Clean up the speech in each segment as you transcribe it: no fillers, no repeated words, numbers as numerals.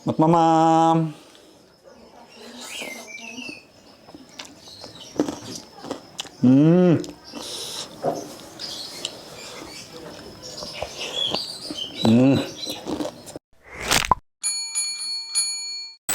Mat mamam. Hmm. Hmm.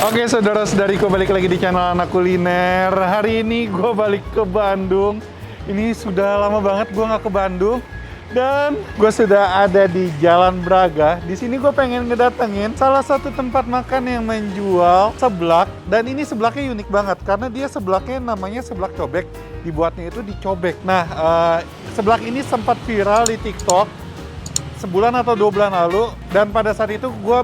Oke saudara-saudariku, balik lagi di channel Anak Kuliner. Hari ini gue balik ke Bandung. Ini sudah lama banget gue nggak ke Bandung. Dan gue sudah ada di Jalan Braga. Di sini gue pengen ngedatengin salah satu tempat makan yang menjual seblak. Dan ini seblaknya unik banget karena dia seblaknya namanya seblak cobek. Dibuatnya itu dicobek. Nah, seblak ini sempat viral di TikTok sebulan atau 2 bulan lalu, dan pada saat itu gue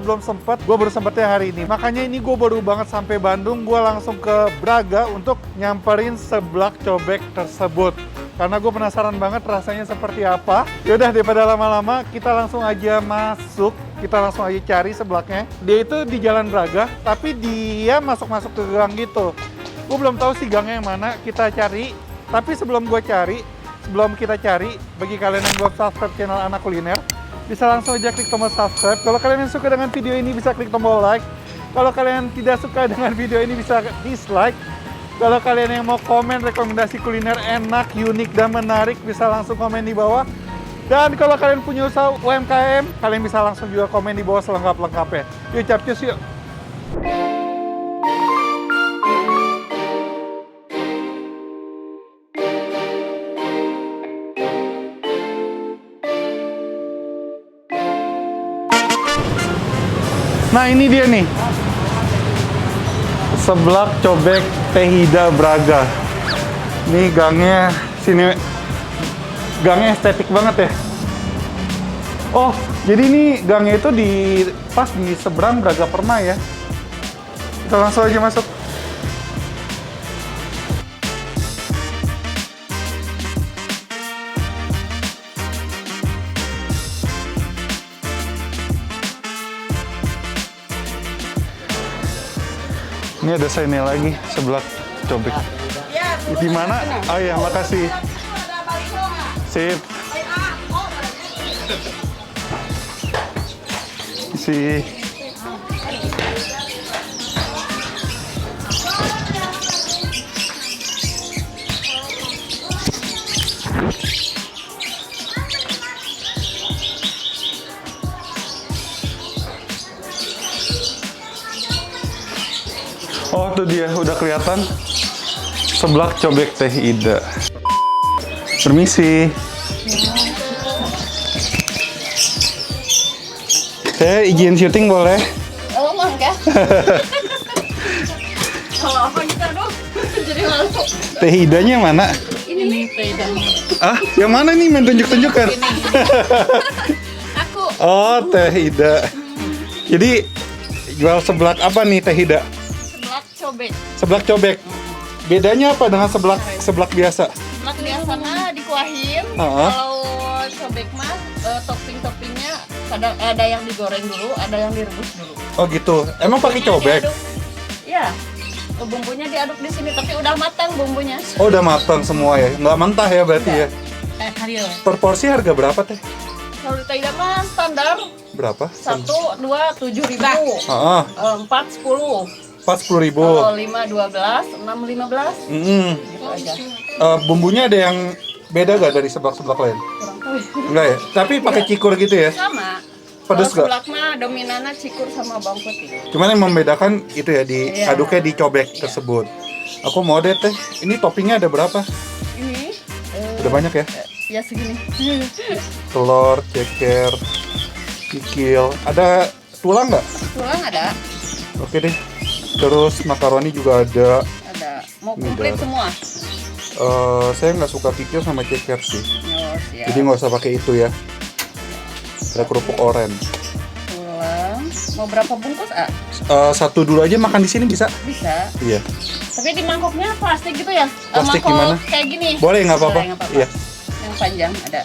baru sempatnya hari ini. Makanya ini gue baru banget sampai Bandung, gue langsung ke Braga untuk nyamperin seblak cobek tersebut. Karena gue penasaran banget rasanya seperti apa. Yaudah, daripada lama-lama, kita langsung aja masuk. Kita langsung aja cari seblaknya. Dia itu di Jalan Braga, tapi dia masuk-masuk ke gang gitu. Gue belum tahu sih gangnya yang mana, kita cari. Tapi sebelum kita cari, bagi kalian yang belum subscribe channel Anak Kuliner, bisa langsung aja klik tombol subscribe. Kalau kalian yang suka dengan video ini, bisa klik tombol like. Kalau kalian tidak suka dengan video ini, bisa dislike. Kalau kalian yang mau komen rekomendasi kuliner enak, unik, dan menarik, bisa langsung komen di bawah. Dan kalau kalian punya usaha UMKM, kalian bisa langsung juga komen di bawah selengkap-lengkapnya. Yuk capcus yuk! Nah ini dia nih, seblak cobek Tehida Braga. Ini gangnya, sini gangnya estetik banget ya. Oh, jadi ini gangnya itu pas di seberang Braga Perma ya. Kita langsung aja masuk. Ini ada sign lagi, seblak cobek. Di mana? Oh iya, makasih. Sip. Si. Oh, tuh dia udah kelihatan seblak cobek Tehida. Permisi. Saya izin syuting boleh? Oh, enggak. Kalau apa kita dong? Jadi malu. Tehidanya mana? Ini Tehidanya. Ah, yang mana nih? Main tunjuk-tunjukkan. Aku. Oh, Tehida. Jadi jual seblak apa nih Tehida? Seblak cobek. Seblak cobek. Bedanya apa dengan seblak biasa? Seblak biasanya dikuahin. Kalau cobek mah topping-toppingnya kadang ada yang digoreng dulu, ada yang direbus dulu. Oh gitu. Emang pakai cobek? Iya. Bumbunya diaduk di sini, tapi udah matang bumbunya. Oh, udah matang semua ya? Nggak mentah ya berarti ya? Hario. Per porsi harga berapa teh? Kalau di Tehida mah standar Berapa? 1, 2, 7.000. Ah, 4, 10. 40.000. Kalau 5, 12, 6, 15. Gitu aja. Bumbunya ada yang beda gak dari seblak-seblak lain? Kurang tahu ya. Enggak ya? Tapi pakai cikur gitu ya? Sama. Pedes Kalau nggak? seblak mah dominannya cikur sama bawang putih. Cuman yang membedakan itu ya, diaduknya di cobek tersebut. Aku mau deh teh, ini toppingnya ada berapa? Ini Udah banyak ya? ya segini. Telur, ceker, kikil. Ada tulang nggak? Tulang ada, Oke deh. Terus makaroni juga ada. ada. Mau Ini komplit darah. semua. Saya nggak suka kikil sama ceker sih. Oh, siap. Jadi nggak usah pakai itu ya. Ada kerupuk oren. Tulang. Mau berapa bungkus, ah? Satu dulu aja makan di sini bisa? Bisa. Iya. Tapi di mangkoknya plastik gitu ya? Plastik Mangkok gimana? kayak gini. Boleh nggak apa-apa? Boleh, nggak apa-apa. Iya. Yang panjang ada.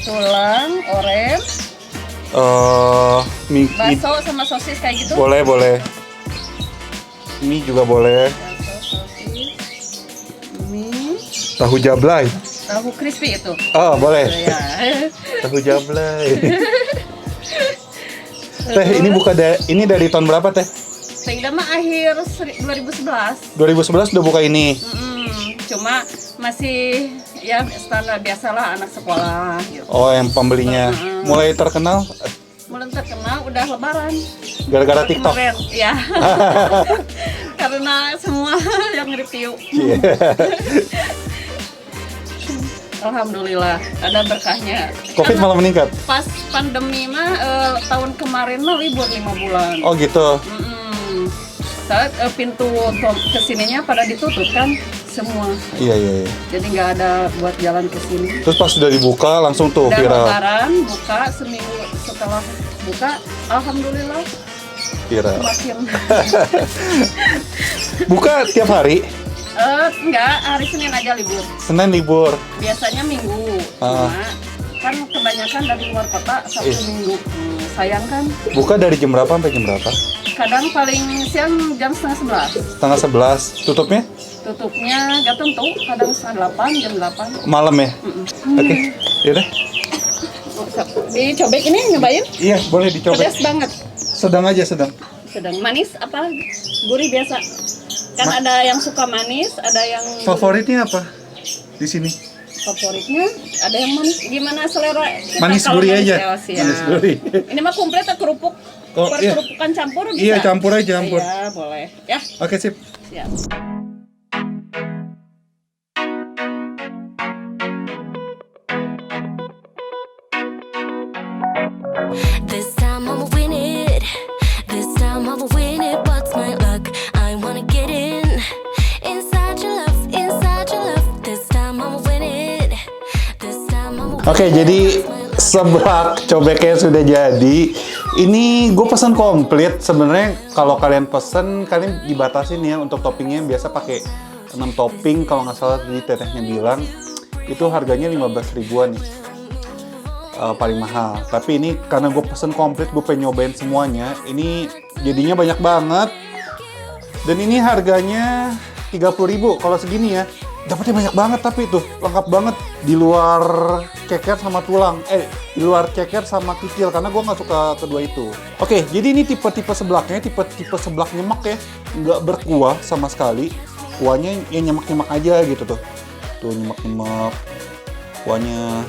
Tulang, oren, Mie, bakso sama sosis kayak gitu. boleh. Mie juga boleh. Bakso, sosis, mie, Tahu jablay. tahu crispy itu. Oh, boleh. Ya. Tahu jablay. Teh, ini ini dari tahun berapa Teh? Sehingga mah akhir 2011. 2011 udah buka ini. Cuma masih ya standar biasalah anak sekolah gitu. Oh, yang pembelinya mulai terkenal Mulai terkenal udah lebaran. gara-gara TikTok. Kemarin, ya. Karena semua yang review. Alhamdulillah ada berkahnya. Covid malah meningkat. Pas pandemi mah tahun kemarin mah libur 5 bulan. Oh gitu. Saat pintu kesininya pada ditutup kan semua. Iya. Jadi nggak ada buat jalan ke sini. Terus pas sudah dibuka langsung tuh Dan viral. lebaran buka seminggu setelah buka, alhamdulillah Viral. makin. Buka tiap hari. Enggak, hari Senin aja libur. Senin libur. Biasanya Minggu. Cuma kan kebanyakan dari luar kota Sabtu Minggu. Sayang kan? Buka dari jam berapa sampai jam berapa? Kadang paling siang jam setengah 11. Setengah 11. Tutupnya? Tutupnya nggak tentu, kadang setengah 8, jam 8. Malam ya? Oke, yaudah. Dicobek ini nyobain? Iya, boleh dicoba. Pedas banget. Sedang aja, sedang. Sedang manis apa gurih biasa? Kan ada yang suka manis, ada yang Favoritnya apa di sini? favoritnya, ada yang manis. Gimana selera kita Manis kalau gurih manis? aja. Ya, siap. Manis gurih. Ini mah komplit kerupuk. Oh, iya. Kerupukan campur bisa? Iya, campur aja, campur. Iya, boleh. Ya, Oke, sip. siap. This time I'ma win it. This time I'ma win it. What's my luck? I wanna get in. Inside your love, inside your love. This time I'ma win it. This time I'ma win it. Oke, jadi seblak cobeknya sudah jadi. Ini gue pesan komplit. Sebenarnya kalau kalian pesen, kalian dibatasin ya untuk toppingnya. Biasa pakai 6 topping. Kalau nggak salah tadi tetehnya bilang itu harganya 15 ribuan nih. Paling mahal. Tapi ini karena gue pesen komplit, gue pengen nyobain semuanya. Ini jadinya banyak banget. Dan ini harganya 30.000 kalau segini ya. Dapatnya banyak banget tapi itu lengkap banget. Di luar ceker sama tulang. Di luar ceker sama kikil karena gue nggak suka kedua itu. Oke, jadi ini tipe-tipe seblaknya, tipe-tipe seblak nyemek ya. Nggak berkuah sama sekali. Kuahnya ya nyemek-nyemek aja gitu tuh. Tuh nyemek-nyemek. Kuahnya.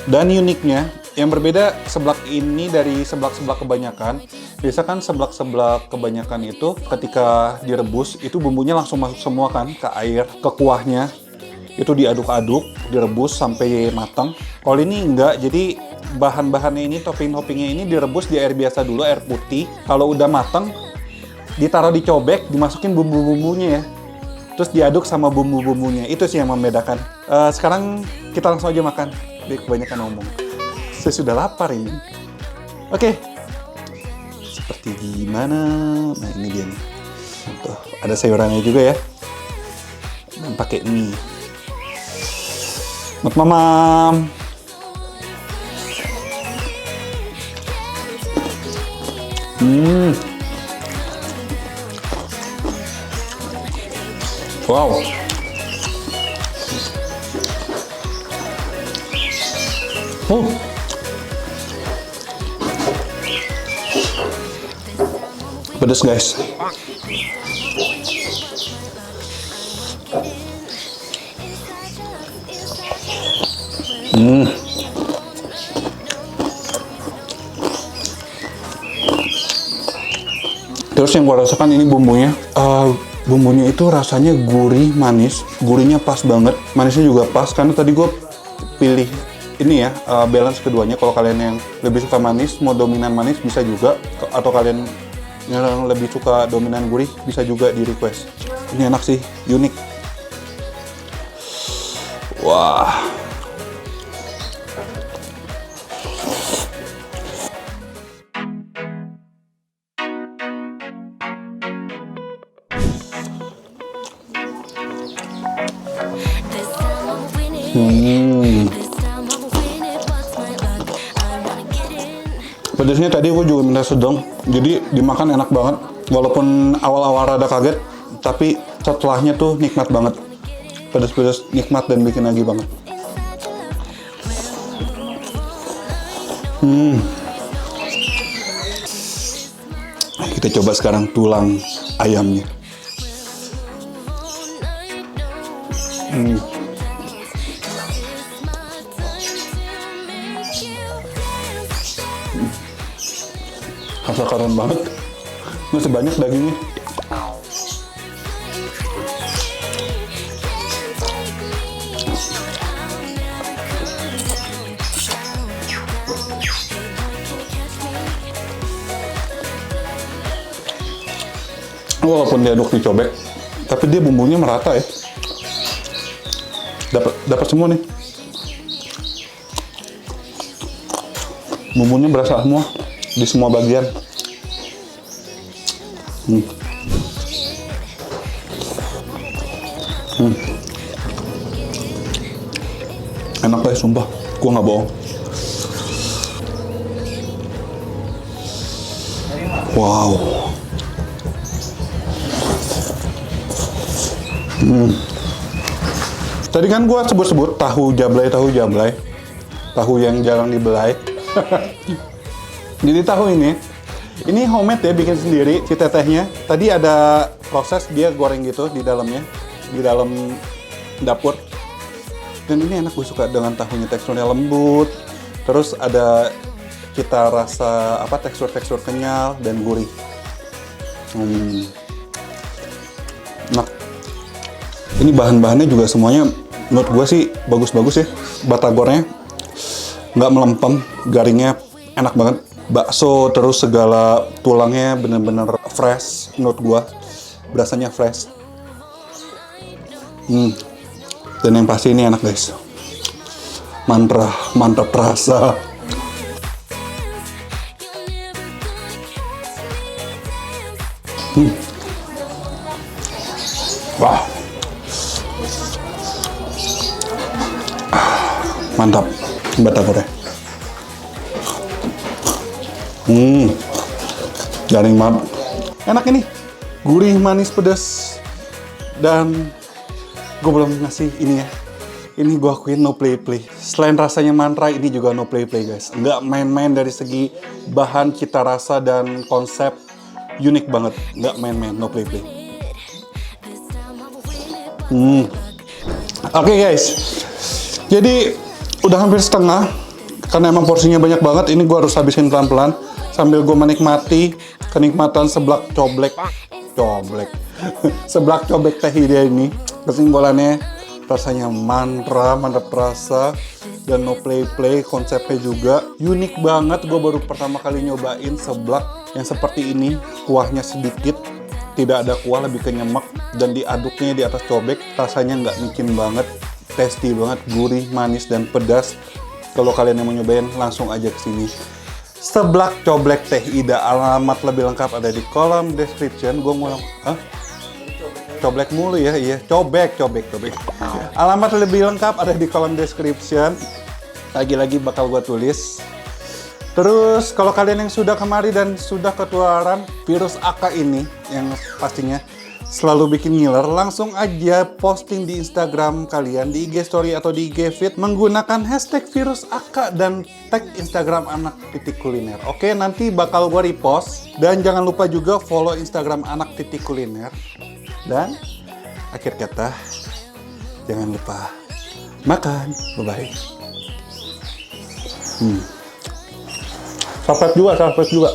Dan uniknya, yang berbeda seblak ini dari seblak-seblak kebanyakan. Biasa kan seblak-seblak kebanyakan itu ketika direbus, itu bumbunya langsung masuk semua kan ke air, ke kuahnya. Itu diaduk-aduk, direbus sampai matang. Kalau ini enggak, jadi bahan-bahannya ini, topping-toppingnya ini direbus di air biasa dulu, air putih. Kalau udah matang, ditaruh di cobek, dimasukin bumbu-bumbunya ya. Terus diaduk sama bumbu-bumbunya. Itu sih yang membedakan. Sekarang kita langsung aja makan. Dia kebanyakan ngomong. Saya sudah lapar ini. Oke. Seperti gimana? Nah ini dia nih. Tuh, ada sayurannya juga ya. Dan pakai mie. Mat mamam. Wow. Oh. Pedas guys. Terus yang gue rasakan ini bumbunya. Bumbunya itu rasanya gurih, manis. Gurihnya pas banget. Manisnya juga pas karena tadi gue pilih ini ya, balance keduanya. Kalau kalian yang lebih suka manis, mau dominan manis bisa juga. Atau kalian yang lebih suka dominan gurih, bisa juga di request. Ini enak sih, unik. Wah. This time I'ma win it. This time I'ma win it. What's my luck? I wanna get in. Pedasnya tadi gue juga minta sedang, jadi dimakan enak banget. Walaupun awal-awal rada kaget, tapi setelahnya tuh nikmat banget. Pedas-pedas nikmat dan bikin lagi banget. Kita coba sekarang tulang ayamnya. Rasa keren banget. Masih banyak dagingnya. Walaupun diaduk dicobek, tapi dia bumbunya merata ya. Dapat semua nih. Bumbunya berasa semua di semua bagian. Enak deh, sumpah. Gua nggak bohong. Wow. Tadi kan gua sebut-sebut tahu jablay, tahu yang jarang dibelai. Jadi tahu ini homemade ya, bikin sendiri si tetehnya. Tadi ada proses dia goreng gitu di dalamnya, di dalam dapur. Dan ini enak, gue suka dengan tahunya, teksturnya lembut. Terus ada cita rasa tekstur kenyal dan gurih. Nah, ini bahan-bahannya juga semuanya menurut gue sih bagus-bagus ya. Batagornya nggak melempem, garingnya enak banget. Bakso terus segala tulangnya bener-bener fresh menurut gue, berasanya fresh. Dan yang pasti ini enak guys, mantap rasa. Wah, mantap batagornya. Garing banget. Enak ini, gurih, manis, pedas. Dan gue belum ngasih ini ya. Ini gue akuin no play. Selain rasanya mantra, ini juga no play guys. Nggak main-main dari segi bahan, cita rasa, dan konsep. Unik banget, nggak main-main, no play. Oke guys, jadi udah hampir setengah. Karena emang porsinya banyak banget, ini gue harus habisin pelan-pelan sambil gue menikmati kenikmatan seblak coblek. Seblak cobek teh dia ini. Kesimpulannya rasanya mantap rasa, dan no play, konsepnya juga unik banget. Gue baru pertama kali nyobain seblak yang seperti ini, kuahnya sedikit, tidak ada kuah, lebih ke nyemek, dan diaduknya di atas cobek, rasanya nggak micin banget, tasty banget, gurih, manis, dan pedas. Kalau kalian yang mau nyobain, langsung aja ke sini. Seblak Coblek Teh Ida, alamat lebih lengkap ada di kolom description. Gue ngulang, Coblek mulu ya, iya, cobek. Alamat lebih lengkap ada di kolom description. Lagi-lagi bakal gue tulis. Terus kalau kalian yang sudah kemari dan sudah ketularan virus AK ini, yang pastinya selalu bikin ngiler, langsung aja posting di Instagram kalian, di IG story atau di IG feed menggunakan hashtag virus AK dan tag Instagram anak.kuliner. Oke, nanti bakal gue repost. Dan jangan lupa juga follow Instagram anak.kuliner. Dan akhir kata, jangan lupa makan. Bye-bye. Subscribe juga.